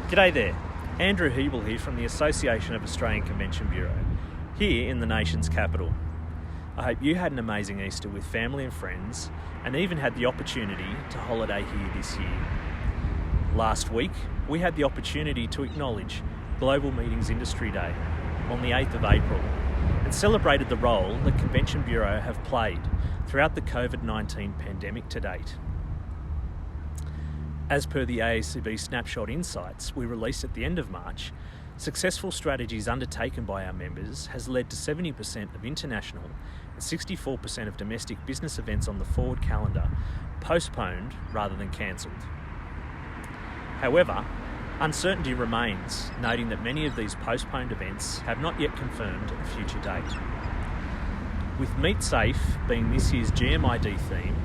G'day there, Andrew Hebel here from the Association of Australian Convention Bureau, here in the nation's capital. I hope you had an amazing Easter with family and friends and even had the opportunity to holiday here this year. Last week, we had the opportunity to acknowledge Global Meetings Industry Day on the 8th of April and celebrated the role that Convention Bureau have played throughout the COVID-19 pandemic to date. As per the AACB Snapshot Insights we released at the end of March, successful strategies undertaken by our members has led to 70% of international and 64% of domestic business events on the forward calendar postponed rather than cancelled. However, uncertainty remains, noting that many of these postponed events have not yet confirmed a future date. With Meet Safe being this year's GMID theme,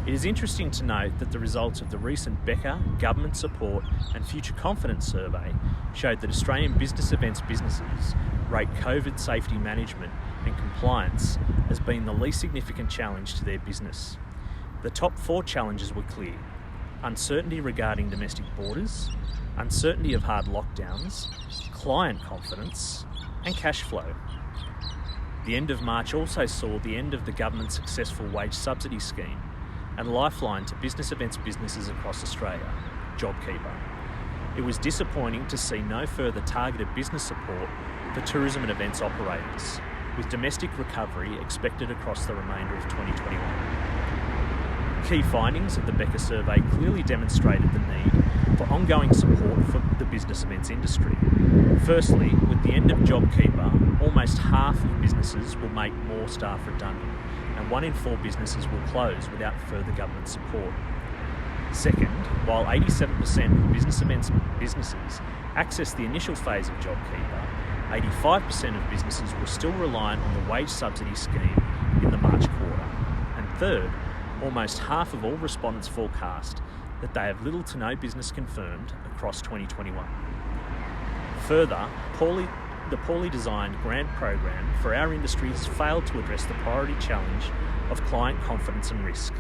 it is interesting to note that the results of the recent Becker Government Support and Future Confidence Survey showed that Australian business events businesses rate COVID safety management and compliance as being the least significant challenge to their business. The top 4 challenges were clear: uncertainty regarding domestic borders, uncertainty of hard lockdowns, client confidence, and cash flow. The end of March also saw the end of the government's successful wage subsidy scheme and lifeline to business events businesses across Australia, JobKeeper. It was disappointing to see no further targeted business support for tourism and events operators, with domestic recovery expected across the remainder of 2021. Key findings of the Becker survey clearly demonstrated the need for ongoing support for the business events industry. Firstly, with the end of JobKeeper, almost half of businesses will make more staff redundant, and 1 in 4 businesses will close without further government support. Second, while 87% of business events businesses accessed the initial phase of JobKeeper, 85% of businesses were still reliant on the wage subsidy scheme in the March quarter. And third, almost half of all respondents forecast that they have little to no business confirmed across 2021. Further, the poorly designed grant program for our industry has failed to address the priority challenge of client confidence and risk,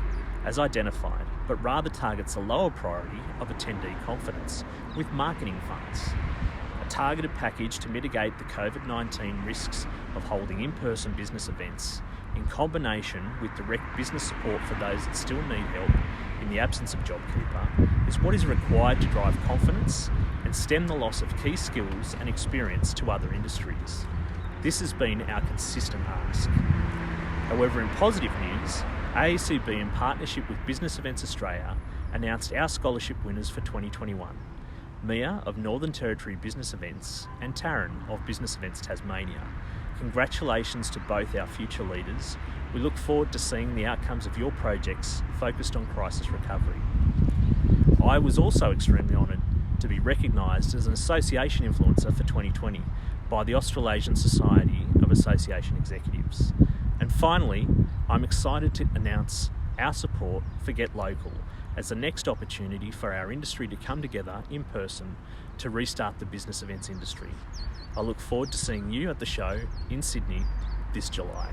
as identified, but rather targets a lower priority of attendee confidence with marketing funds. A targeted package to mitigate the COVID-19 risks of holding in-person business events, in combination with direct business support for those that still need help in the absence of JobKeeper, is what is required to drive confidence and stem the loss of key skills and experience to other industries. This has been our consistent ask. However, in positive news, AACB, in partnership with Business Events Australia, announced our scholarship winners for 2021. Mia of Northern Territory Business Events and Taryn of Business Events Tasmania. Congratulations to both our future leaders. We look forward to seeing the outcomes of your projects focused on crisis recovery. I was also extremely honoured to be recognised as an association influencer for 2020 by the Australasian Society of Association Executives. And finally, I'm excited to announce our support for Get Local as the next opportunity for our industry to come together in person to restart the business events industry. I look forward to seeing you at the show in Sydney this July.